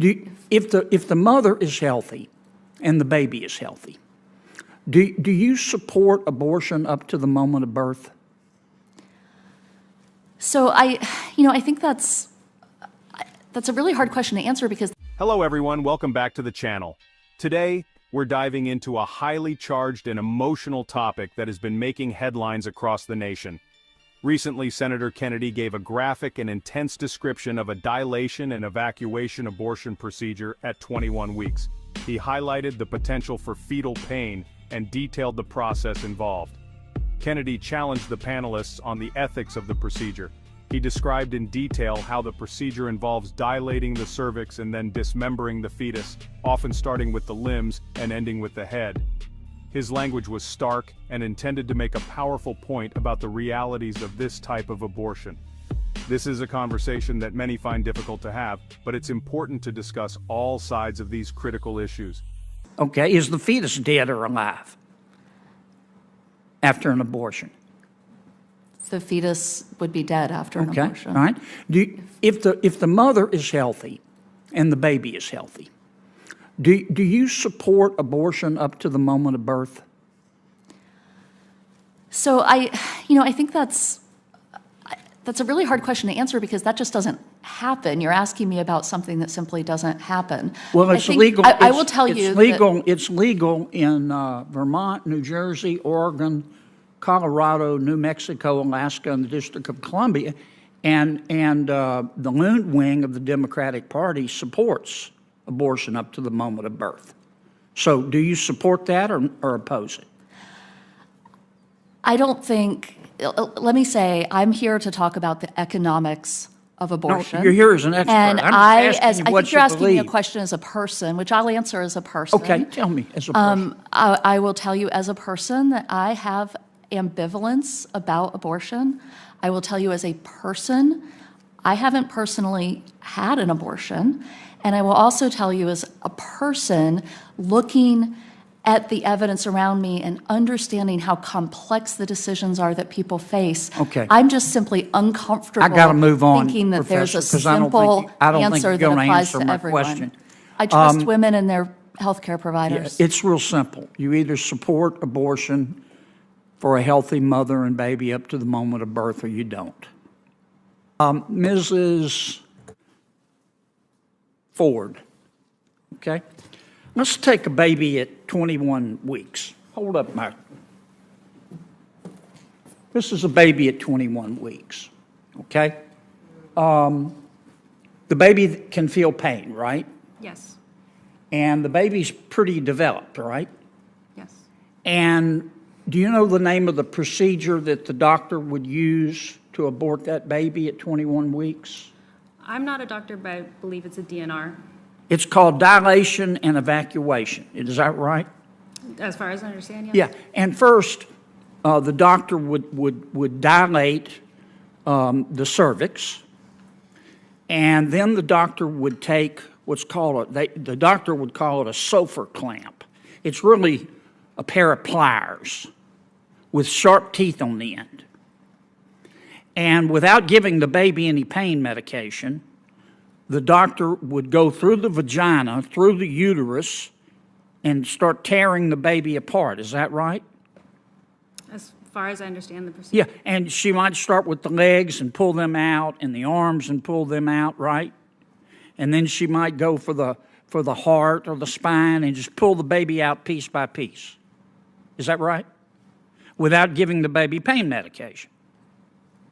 If the mother is healthy and the baby is healthy, do you support abortion up to the moment of birth? So I think that's a really hard question to answer because... Hello everyone, welcome back to the channel. Today, we're diving into a highly charged and emotional topic that has been making headlines across the nation. Recently, Senator Kennedy gave a graphic and intense description of a dilation and evacuation abortion procedure at 21 weeks. He highlighted the potential for fetal pain and detailed the process involved. Kennedy challenged the panelists on the ethics of the procedure. He described in detail how the procedure involves dilating the cervix and then dismembering the fetus, often starting with the limbs and ending with the head. His language was stark and intended to make a powerful point about the realities of this type of abortion. This is a conversation that many find difficult to have, but it's important to discuss all sides of these critical issues. Okay, is the fetus dead or alive after an abortion? The fetus would be dead after an abortion. All right. If the mother is healthy and the baby is healthy, do you support abortion up to the moment of birth? So I think that's a really hard question to answer because that just doesn't happen. You're asking me about something that simply doesn't happen. Well, it's legal. I will tell you it's legal in Vermont, New Jersey, Oregon, Colorado, New Mexico, Alaska, and the District of Columbia, and the Loon wing of the Democratic Party supports abortion up to the moment of birth. So do you support that or oppose it? I don't think, let me say, I'm here to talk about the economics of abortion. No, you're here as an expert. And I think you're asking me a question as a person, which I'll answer as a person. Okay, tell me as a person. I will tell you as a person that I have ambivalence about abortion. I will tell you as a person, I haven't personally had an abortion. And I will also tell you as a person looking at the evidence around me and understanding how complex the decisions are that people face. Okay. I'm just simply uncomfortable I got to move on, thinking that Professor, there's a simple answer that applies to everyone. Question. I trust women and their healthcare providers. Yeah, it's real simple. You either support abortion for a healthy mother and baby up to the moment of birth or you don't. Mrs. Ford, okay? Let's take a baby at 21 weeks. Hold up, Mike. This is a baby at 21 weeks, okay? The baby can feel pain, right? Yes. And the baby's pretty developed, right? Yes. And do you know the name of the procedure that the doctor would use to abort that baby at 21 weeks? I'm not a doctor, but I believe it's a DNR. It's called dilation and evacuation. Is that right? As far as I understand, yes. Yeah. And first, the doctor would dilate the cervix, and then the doctor would take what's called the doctor would call it a Sofer clamp. It's really a pair of pliers with sharp teeth on the end. And without giving the baby any pain medication, the doctor would go through the vagina, through the uterus, and start tearing the baby apart. Is that right? As far as I understand the procedure. Yeah, and she might start with the legs and pull them out, and the arms and pull them out, right? And then she might go for the heart or the spine and just pull the baby out piece by piece. Is that right? Without giving the baby pain medication.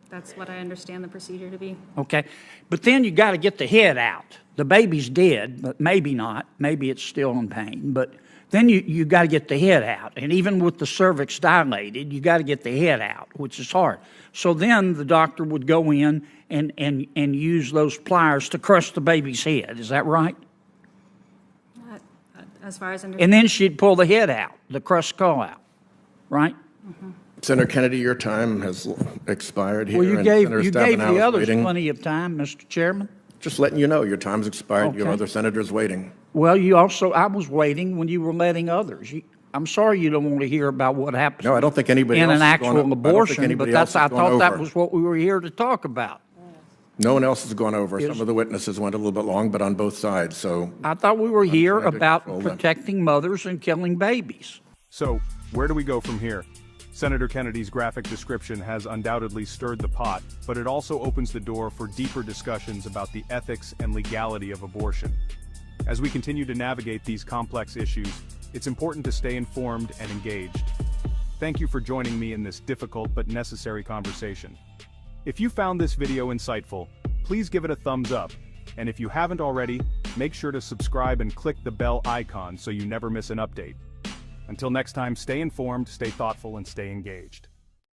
That's what I understand the procedure to be. Okay, but then you got to get the head out. The baby's dead, but maybe not. Maybe it's still in pain, but then you got to get the head out. And even with the cervix dilated, you got to get the head out, which is hard. So then the doctor would go in and use those pliers to crush the baby's head. Is that right? As far as I understand. And then she'd pull the head out, the crushed skull out, right? Mm-hmm. Senator Kennedy, your time has expired here. Well, you and gave Senator the Stabenow is others waiting. plenty of time, Mr. Chairman. Just letting you know, your time's expired. You have Okay. other senators waiting. Well, I was waiting when you were letting others. I'm sorry you don't want to hear about what happens. No, I don't think anybody in else an is actual going- I don't think abortion, anybody but else is I going thought that over. was what we were here to talk about. No one else has gone over. Some of the witnesses went a little bit long, but on both sides, so I thought we were here trying to about control them. protecting mothers and killing babies. So, where do we go from here? Senator Kennedy's graphic description has undoubtedly stirred the pot, but it also opens the door for deeper discussions about the ethics and legality of abortion. As we continue to navigate these complex issues, it's important to stay informed and engaged. Thank you for joining me in this difficult but necessary conversation. If you found this video insightful, please give it a thumbs up, and if you haven't already, make sure to subscribe and click the bell icon so you never miss an update. Until next time, stay informed, stay thoughtful, and stay engaged.